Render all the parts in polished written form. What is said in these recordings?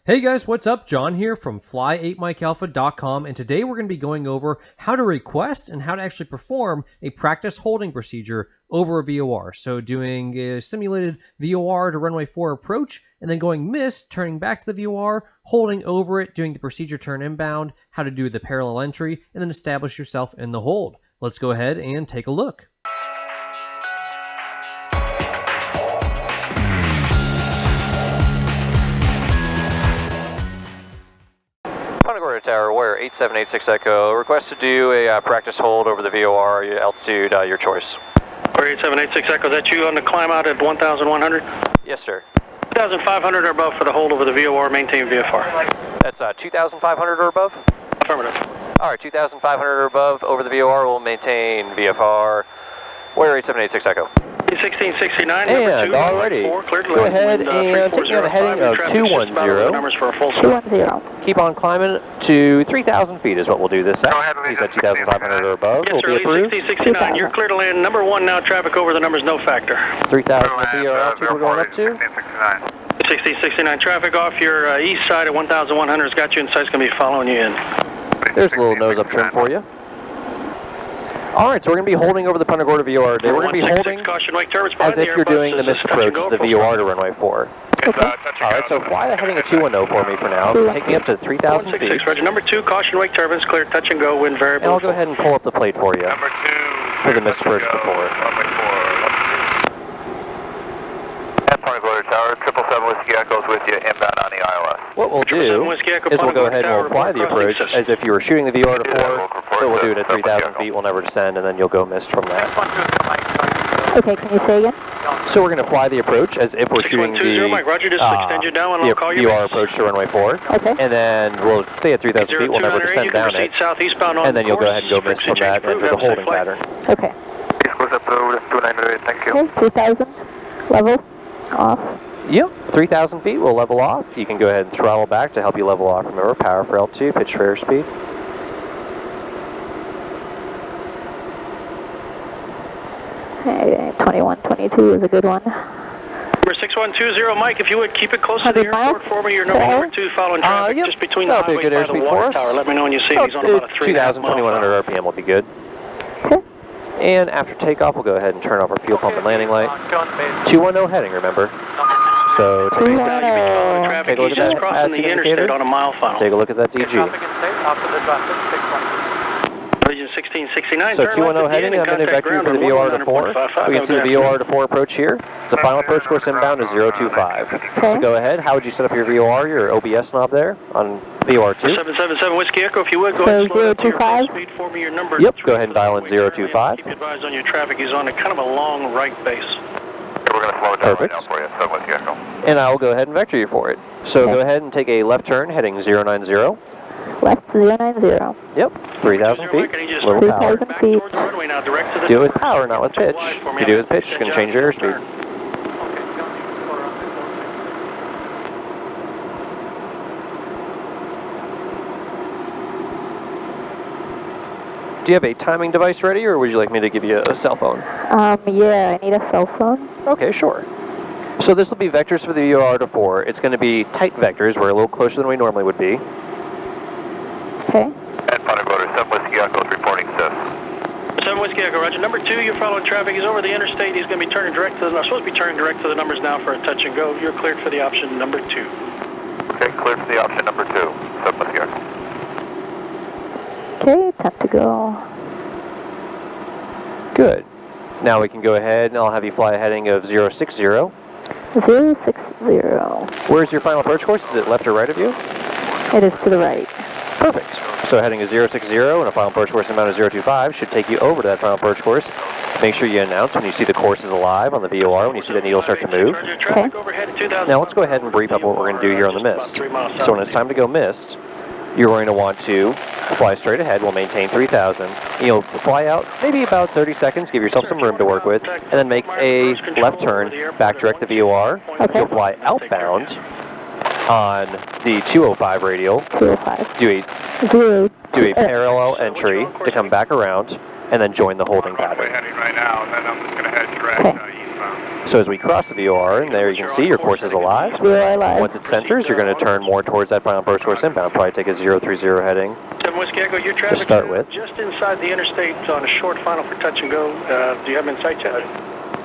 Hey guys, what's up? John here from fly8mikealpha.com, and today we're going to be going over how to request and how to actually perform a practice holding procedure over a VOR. So doing a simulated VOR to runway 4 approach, and then going missed, turning back to the VOR, holding over it, doing the procedure turn inbound, how to do the parallel entry, and then establish yourself in the hold. Let's go ahead and take a look. Punta Gorda Tower, Warrior 8786 Echo. Request to do a practice hold over the VOR, your altitude, your choice. Warrior 8786 Echo, is that you on the climb out at 1,100? Yes, sir. 2,500 or above for the hold over the VOR, maintain VFR. That's 2,500 or above? Affirmative. All right, 2,500 or above over the VOR will maintain VFR. Warrior 8786 Echo. 1669, and already, go ahead and take me on a heading of 210. 210. Keep on climbing to 3,000 feet is what we'll do this set. He's at 2,500 or above. Yes, Will sir, be approved. 1669, you're clear to land. Number 1 now, traffic over the numbers, no factor. 3,000 feet or altitude we're going up to. 1669, traffic off your east side at 1,100 has got you in sight, it's going to be following you in. There's a little nose up trim for you. All right, so we're going to be holding over the Punta Gorda VOR today. We're going to be holding as if you're doing the missed approach to the VOR to runway 4. Okay. All right, so fly the heading of 210 for me for now. Take me up to 3,000 feet. Roger. Number 2, caution wake turbines, clear, touch and go, wind variable. And I'll go ahead and pull up the plate for you. Number 2. For the missed approach to 4. Runway 4, at Punta Gorda Tower, 777 Whiskey Echoes with you, inbound on the ILS. What we'll do is we'll go ahead and we'll fly the approach as if you were shooting the VOR to 4, so we'll do it at 3,000 feet, we'll never descend, and then you'll go missed from that. Okay, can you say again? So we're going to fly the approach as if we're shooting the Mike, Roger, just extend you down and I'll call you VOR approach to runway 4, okay. and then we'll stay at 3,000 feet, we'll never descend down it, and then you'll go ahead and go missed from that into the holding pattern. Okay. Thank you. Okay, 2,000, level, off. Yep, 3,000 feet will level off. You can go ahead and throttle back to help you level off. Remember, power for altitude, pitch for airspeed. Okay, 21, 22 is a good one. Number 6120, Mike, if you would keep it close to the airport for me, your number 2 following traffic just between the highway by the water tower. Let me know when you see it. He's on about a 3,000, 2,100 RPM will be good. Okay. And after takeoff, we'll go ahead and turn off our fuel pump and landing light. 210 heading, remember. So take a look at that crossing the interstate on a mile funnel. Take a look at that DG. Region 1669. So 210 heading, I'm going to vector you for the VOR to 4. We can see the VOR to 4 approach here. It's a final approach course inbound is 025. So go ahead, how would you set up your VOR, your OBS knob there on VOR 2? 777 Whiskey Echo, if you would, go ahead and slow down to your speed for me, your number. Yep, go ahead and dial in 025. Keep advised on your traffic, he's on a kind of a long right base. We're going to slow it down Perfect. right now for you, 7 Whiskey Echo. And I will go ahead and vector you for it. So go ahead and take a left turn heading 090. Left 090. Yep, 3,000 feet, little power. 3,000 feet. Do it with power, not with pitch. If you do it with pitch, it's going to change your airspeed. Do you have a timing device ready, or would you like me to give you a cell phone? Yeah, I need a cell phone. Okay, sure. So this will be vectors for the VOR to 4. It's going to be tight vectors. We're a little closer than we normally would be. Okay. At Punta Gorda, 7 Whiskey Echoes reporting sis. 7 Whiskey Echo, Roger. Number 2, you're following traffic. He's over the interstate. He's going to be turning direct to the, supposed to be turning direct to the numbers now for a touch and go. You're cleared for the option number 2. Okay, cleared for the option number 2, 7 Whiskey Echo. Okay, time to go. Good. Now we can go ahead and I'll have you fly a heading of 060. 060. Where's your final approach course? Is it left or right of you? It is to the right. Perfect. So heading is 060 and a final approach course amount of 025 should take you over to that final approach course. Make sure you announce when you see the course is alive on the VOR, when you see the needle start to move. Okay. Now let's go ahead and brief up what we're going to do here on the mist. So when it's time to go mist, you're going to want to fly straight ahead. We'll maintain 3,000. You'll fly out maybe about 30 seconds, give yourself some room to work with, and then make a left turn, back direct the VOR. Okay. You'll fly outbound on the 205 radial. 205. Do a parallel entry to come back around, and then join the holding pattern. Heading right now, and then I'm just going to head direct eastbound. So as we cross the VOR, and there you can see your course is alive. VOR live. Once it centers, you're going to turn more towards that final approach course inbound. Probably take a 030 heading 7 Whiskey Echo, your traffic to start with. Just inside the interstate on a short final for touch and go. Do you have them in sight yet?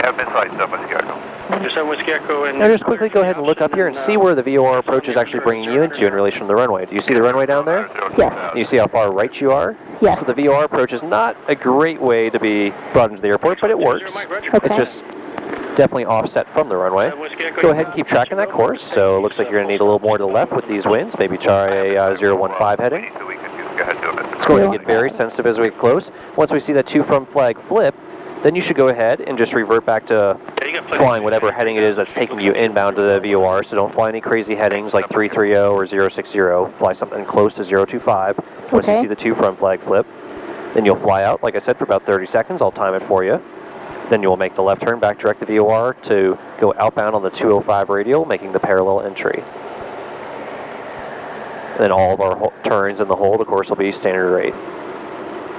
I have been sight, 7 Whiskey Echo. Just 7 Whiskey Echo. And now just quickly go ahead and look up here and see where the VOR approach is actually bringing you into in relation to the runway. Do you see the runway down there? Yes. Do you see how far right you are? Yes. So the VOR approach is not a great way to be brought into the airport, but it works. It's just definitely offset from the runway. Go ahead and keep tracking that course. So it looks like you're going to need a little more to the left with these winds. Maybe try a 015 heading. Let's go ahead and get very sensitive as we get close. Once we see that 2 from flag flip, then you should go ahead and just revert back to flying whatever heading it is that's taking you inbound to the VOR. So don't fly any crazy headings like 330 or 060. Fly something close to 025. Once you see the 2 front flag flip, then you'll fly out, like I said, for about 30 seconds. I'll time it for you. Then you'll make the left turn back direct to VOR to go outbound on the 205 radial, making the parallel entry. And then all of our turns in the hold, of course, will be standard rate.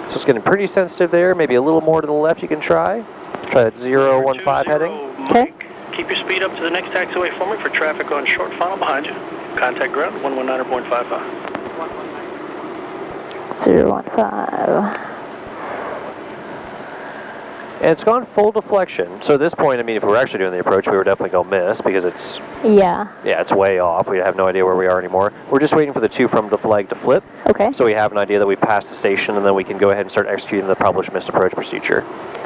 So it's getting pretty sensitive there. Maybe a little more to the left you can try. Try that 015 heading. Okay. Keep your speed up to the next taxiway for me for traffic on short final behind you. Contact ground 119.55. 015. And it's gone full deflection. So at this point, I mean, if we were actually doing the approach, we were definitely going to miss because it's, Yeah. it's way off. We have no idea where we are anymore. We're just waiting for the 2 from the flag to flip. Okay. So we have an idea that we passed the station, and then we can go ahead and start executing the published missed approach procedure.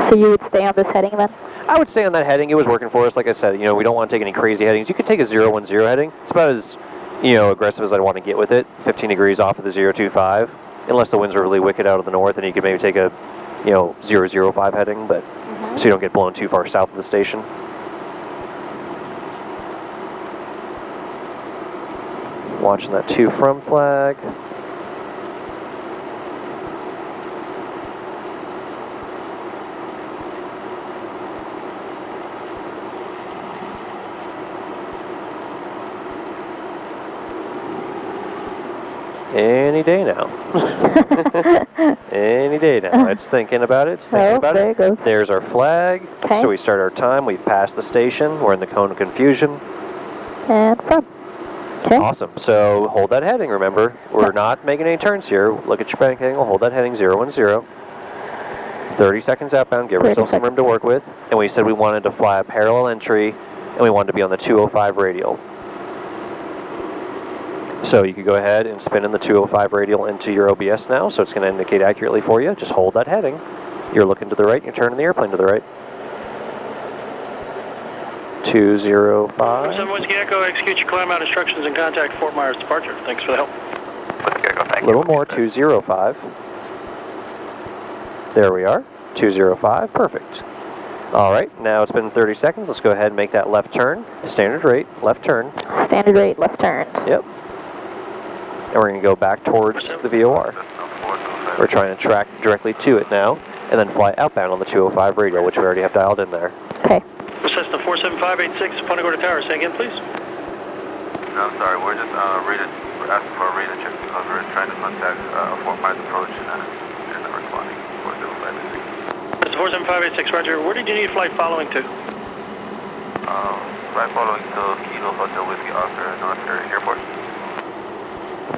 So you would stay on this heading then? I would stay on that heading. It was working for us. Like I said, we don't want to take any crazy headings. You could take a 010 heading. It's about as, aggressive as I'd want to get with it. 15 degrees off of the 025. Unless the winds are really wicked out of the north, and you could maybe take a 005 heading, but so you don't get blown too far south of the station. Watching that 2 from flag. Any day now. Any day now. It's thinking about it. It's thinking about there it. It goes. There's our flag. Okay. So we start our time. We've passed the station. We're in the cone of confusion. And from. Okay. Awesome. So hold that heading, remember. We're not making any turns here. Look at your bank angle. Hold that heading 010. 30 seconds outbound. Give ourselves some room to work with. And we said we wanted to fly a parallel entry, and we wanted to be on the 205 radial. So you could go ahead and spin in the 205 radial into your OBS now, so it's going to indicate accurately for you. Just hold that heading. You're looking to the right, you're turning the airplane to the right. 205. 7 Whiskey Echo, execute your climb out instructions and contact Fort Myers departure. Thanks for the help. Whiskey Echo, thank A little more, 205. There we are, 205, perfect. All right, now it's been 30 seconds. Let's go ahead and make that left turn. Standard rate, left turn. Standard rate, left turns. Yep. And we're going to go back towards the VOR. We're trying to track directly to it now, and then fly outbound on the 205 radial, which we already have dialed in there. Okay. Cessna 47586, Punta Gorda Tower. Say again, please. No, I'm sorry. We're just we're asking for a radar check because we're trying to contact Fort Myers approach and they're not responding. 47586. Cessna 47586, Roger. Where did you need flight following to? Flight following to Kilo Hotel Whiskey Oscar North Airport.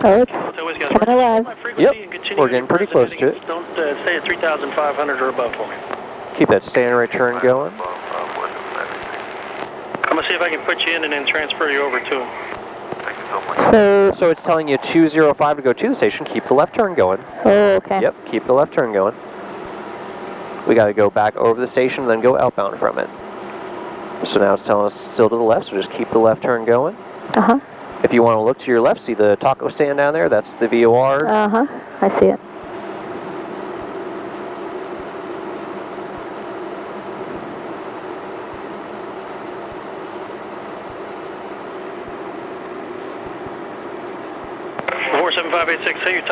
Oh, it's coming alive. Yep, we're getting pretty close to it. Don't stay at 3,500 or above for me. Keep that standard right turn going. I'm going to see if I can put you in and then transfer you over to him. Thank you so much. So it's telling you 205 to go to the station. Keep the left turn going. Oh, okay. Yep, keep the left turn going. We got to go back over the station and then go outbound from it. So now it's telling us still to the left, so just keep the left turn going. Uh-huh. If you want to look to your left, see the taco stand down there? That's the VOR. Uh-huh. I see it.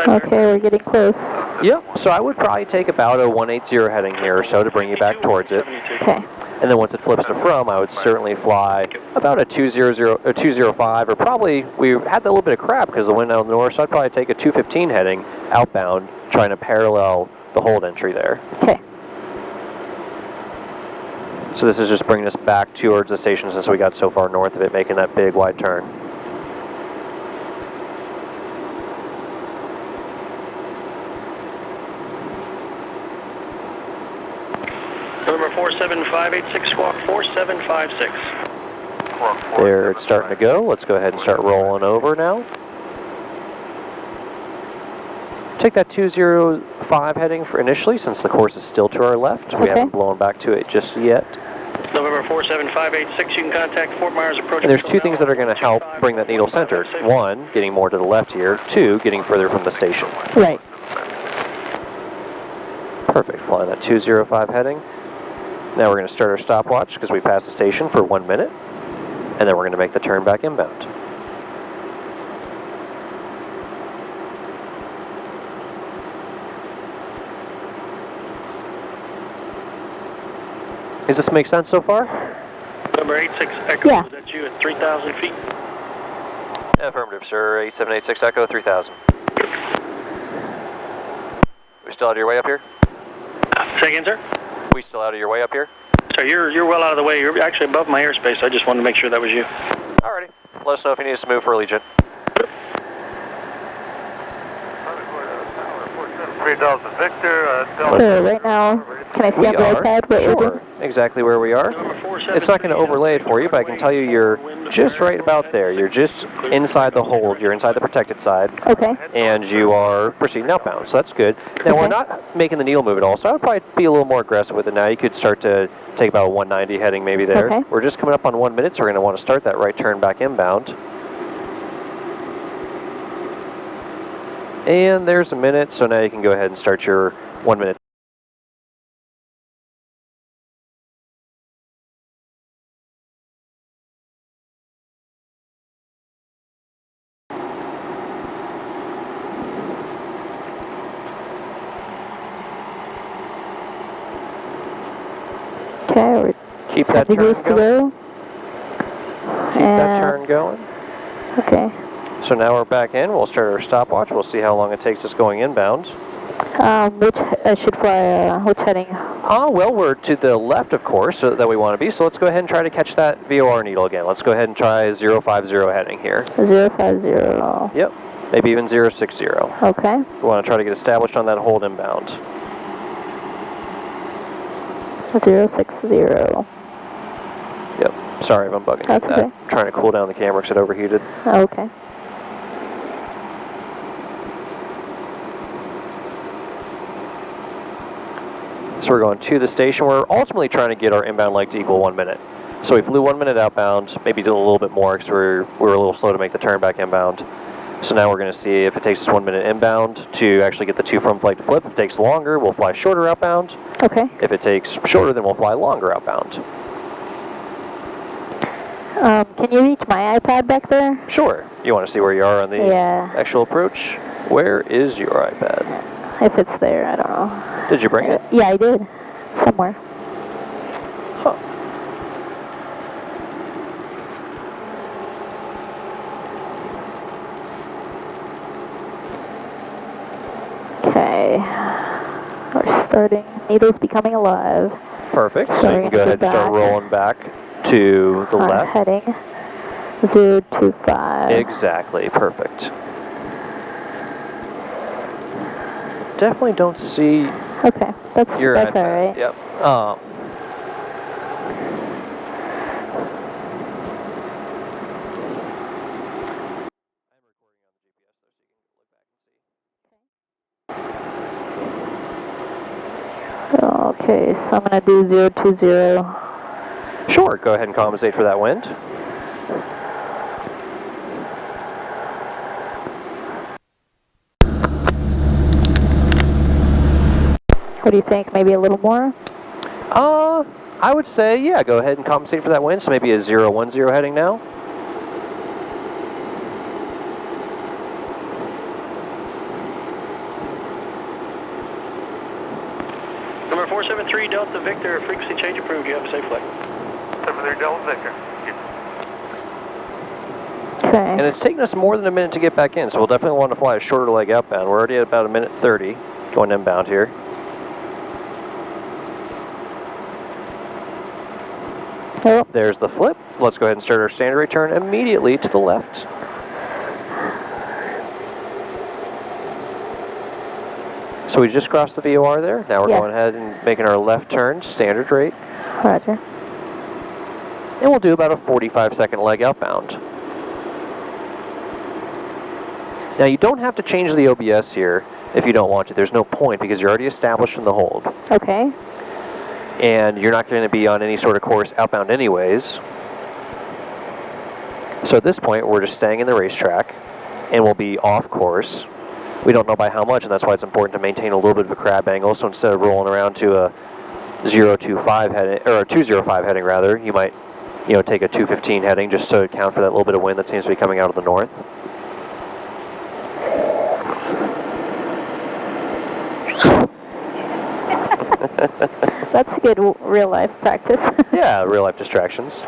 Okay, we're getting close. Yep, so I would probably take about a 180 heading here or so to bring you back towards it. Okay. And then once it flips to from, I would certainly fly about a 205, or probably, we had that little bit of crap because the wind out of the north, so I'd probably take a 215 heading outbound, trying to parallel the hold entry there. Okay. So this is just bringing us back towards the station since we got so far north of it, making that big wide turn. November 47586, squawk 4756. There, it's starting to go. Let's go ahead and start rolling over now. Take that 205 heading for initially, since the course is still to our left. We haven't blown back to it just yet. November 47586, you can contact Fort Myers approach. And there's two things that are going to help bring that needle centered. One, getting more to the left here. Two, getting further from the station. Right. Perfect. Flying that 205 heading. Now we're going to start our stopwatch because we passed the station for 1 minute. And then we're going to make the turn back inbound. Does this make sense so far? Number 86 Echo, yeah. Is that you at 3,000 feet? Affirmative, sir. 8786 Echo, 3,000. We still out of your way up here? Say again, sir? We still out of your way up here? So you're well out of the way. You're actually above my airspace. I just wanted to make sure that was you. Alrighty. Let us know if you need us to move for Allegiant. 3000 Victor. So right now, can I see on the iPad what you're doing? Exactly where we are. It's not going to overlay it for you, but I can tell you you're just right about there. You're just inside the hold. You're inside the protected side. Okay. And you are proceeding outbound, so that's good. Now, we're not making the needle move at all, so I would probably be a little more aggressive with it now. You could start to take about a 190 heading maybe there. Okay. We're just coming up on 1 minute, so we're going to want to start that right turn back inbound. And there's a minute, so now you can go ahead and start your 1 minute. Okay, Keep that turn degrees to going. go. Keep that turn going. Okay. So now we're back in. We'll start our stopwatch. We'll see how long it takes us going inbound. Which I should fly, which heading? Well, we're to the left, of course, so that we want to be. So let's go ahead and try to catch that VOR needle again. Let's go ahead and try 050 heading here. 050. Yep. Maybe even 060. Okay. We want to try to get established on that hold inbound. 060. Yep. Sorry if I'm bugging you with that. Okay. I'm trying to cool down the camera because it overheated. Okay. So we're going to the station. We're ultimately trying to get our inbound leg to equal 1 minute. So we flew 1 minute outbound, maybe did a little bit more because we're a little slow to make the turn back inbound. So now we're going to see if it takes us 1 minute inbound to actually get the two front flag to flip. If it takes longer, we'll fly shorter outbound. Okay. If it takes shorter, then we'll fly longer outbound. Can you reach my iPad back there? Sure. You want to see where you are on the actual approach? Where is your iPad? If it's there, I don't know. Did you bring it? Yeah, I did. Somewhere. Huh. Okay. We're starting. Needle's becoming alive. Perfect. So you can go ahead and start rolling back to the left. Heading 025. Exactly. Perfect. Definitely don't see. Okay, that's all right. Yep. Okay, so I'm gonna do 020. Sure. Go ahead and compensate for that wind. What do you think? Maybe a little more? I would say, yeah, go ahead and compensate for that wind. So maybe a 010 heading now. Number 473 Delta Victor, frequency change approved. You have a safe flight. 73 Delta Victor. Okay. And it's taken us more than a minute to get back in, so we'll definitely want to fly a shorter leg outbound. We're already at about 1:30 going inbound here. Yep. There's the flip. Let's go ahead and start our standard rate turn immediately to the left. So we just crossed the VOR there. Now we're going ahead and making our left turn, standard rate. Roger. And we'll do about a 45-second leg outbound. Now you don't have to change the OBS here if you don't want to. There's no point because you're already established in the hold. Okay. And you're not going to be on any sort of course outbound anyways. So at this point, we're just staying in the racetrack and we'll be off course. We don't know by how much, and that's why it's important to maintain a little bit of a crab angle. So instead of rolling around to a 025 heading, or a 205 heading rather, you might, take a 215 heading just to account for that little bit of wind that seems to be coming out of the north. That's good real life practice. Yeah, real life distractions.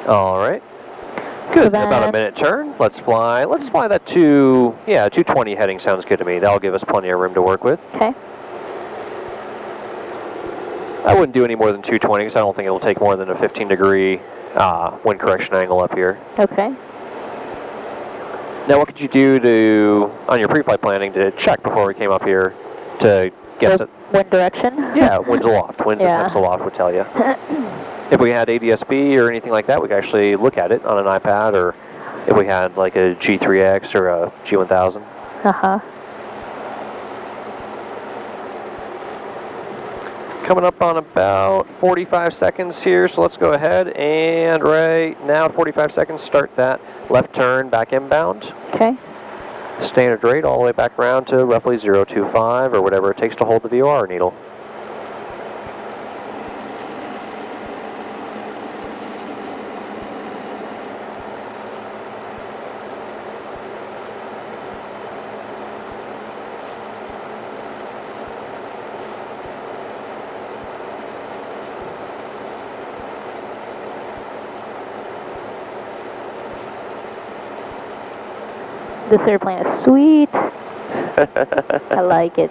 All right. Good. About a minute turn. Let's fly that 220 heading sounds good to me. That'll give us plenty of room to work with. Okay. I wouldn't do any more than 220 because I don't think it'll take more than a 15-degree wind correction angle up here. Okay. Now, what could you do on your pre-flight planning to check before we came up here to guess it? Wind direction? Yeah, winds aloft. Winds and temps aloft would tell you. If we had ADS-B or anything like that, we could actually look at it on an iPad, or if we had like a G3X or a G1000. Uh-huh. Coming up on about 45 seconds here, so let's go ahead and right now, 45 seconds, start that left turn back inbound. Okay. Standard rate all the way back around to roughly 025 or whatever it takes to hold the VOR needle. This airplane is sweet. I like it.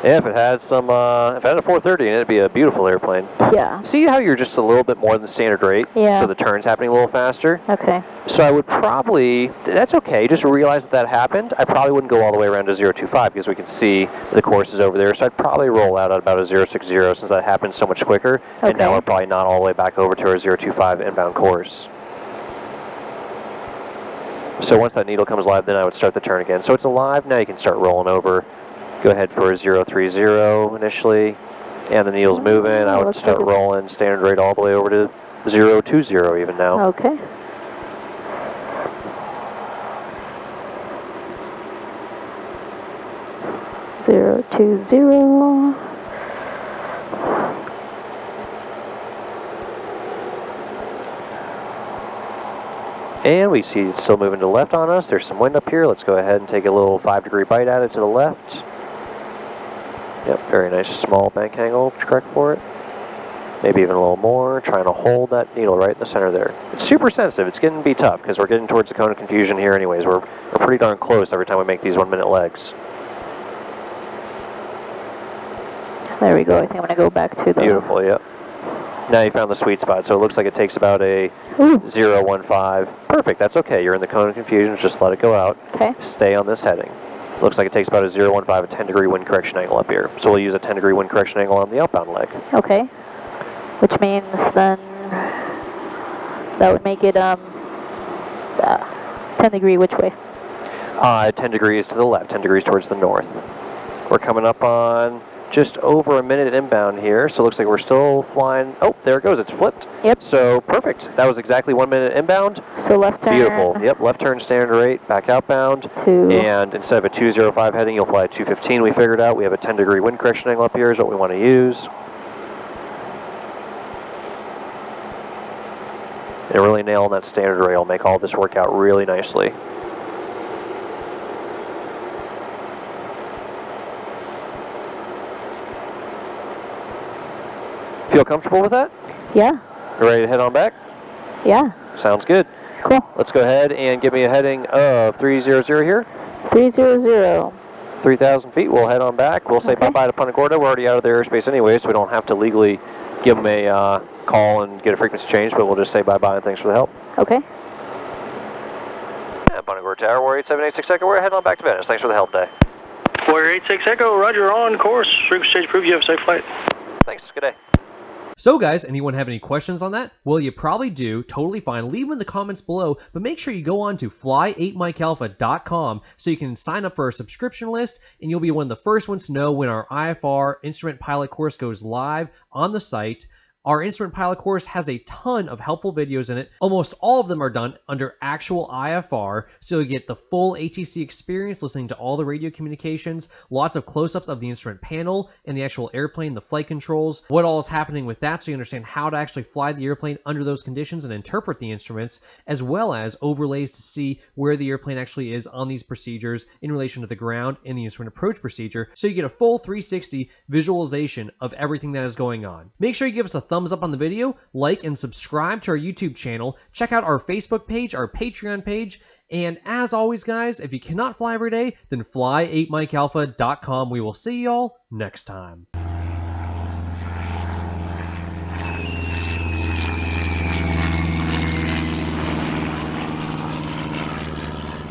Yeah, if it had some, if it had a 430 in it, it'd be a beautiful airplane. Yeah. See how you're just a little bit more than standard rate? Yeah. So the turn's happening a little faster? Okay. So I would probably, that's okay, just realize that happened. I probably wouldn't go all the way around to 025 because we can see the course is over there. So I'd probably roll out at about a 060 since that happened so much quicker. Okay. And now we're probably not all the way back over to our 025 inbound course. So once that needle comes live, then I would start the turn again. So it's alive, now you can start rolling over. Go ahead for a 030 initially, and the needle's moving. I would start rolling standard rate all the way over to 020 even now. Okay. Zero, 20. And we see it's still moving to the left on us. There's some wind up here. Let's go ahead and take a little 5-degree bite at it to the left. Yep, very nice small bank angle, correct for it. Maybe even a little more, trying to hold that needle right in the center there. It's super sensitive. It's getting to be tough because we're getting towards the cone of confusion here anyways. We're pretty darn close every time we make these 1-minute legs. There we go. I think I'm going to go back to the... Beautiful, yep. Now you found the sweet spot, so it looks like it takes about a 015. Perfect, that's okay. You're in the cone of confusion, just let it go out. Okay. Stay on this heading. Looks like it takes about a 015, a 10-degree wind correction angle up here. So we'll use a 10-degree wind correction angle on the outbound leg. Okay. Which means then that would make it 10 degree which way? 10 degrees to the left, 10 degrees towards the north. We're coming up on just over a minute inbound here, so it looks like we're still flying. Oh, there it goes, it's flipped. Yep. So perfect. That was exactly 1 minute inbound. So left turn. Beautiful. Yep, left turn standard rate, back outbound. And instead of a 205 heading, you'll fly a 215. We figured out we have a 10-degree wind correction angle up here is what we want to use. And really nailing that standard rate will make all this work out really nicely. Feel comfortable with that? Yeah. Ready to head on back? Yeah. Sounds good. Cool. Let's go ahead and give me a heading of 300 here. 300. 3,000 feet, we'll head on back. We'll say bye-bye to Punta Gorda. We're already out of their airspace anyway, so we don't have to legally give them a call and get a frequency change, but we'll just say bye-bye and thanks for the help. Okay. Yeah, Punta Gorda Tower, Warrior 8786 Echo. We're heading on back to Venice. Thanks for the help, Day. Warrior 86 Echo, roger, on course. Frequency change approved. You have a safe flight. Thanks, good day. So guys, anyone have any questions on that? Well, you probably do. Totally fine. Leave them in the comments below, but make sure you go on to fly8mikealpha.com so you can sign up for our subscription list, and you'll be one of the first ones to know when our IFR instrument pilot course goes live on the site. Our instrument pilot course has a ton of helpful videos in it. Almost all of them are done under actual IFR, so you get the full ATC experience listening to all the radio communications, lots of close-ups of the instrument panel and the actual airplane, the flight controls, what all is happening with that so you understand how to actually fly the airplane under those conditions and interpret the instruments, as well as overlays to see where the airplane actually is on these procedures in relation to the ground and the instrument approach procedure, so you get a full 360 visualization of everything that is going on. Make sure you give us a thumbs up on the video, like and subscribe to our YouTube channel, check out our Facebook page, our Patreon page, and as always guys, if you cannot fly every day, then fly8mikealpha.com. We will see y'all next time.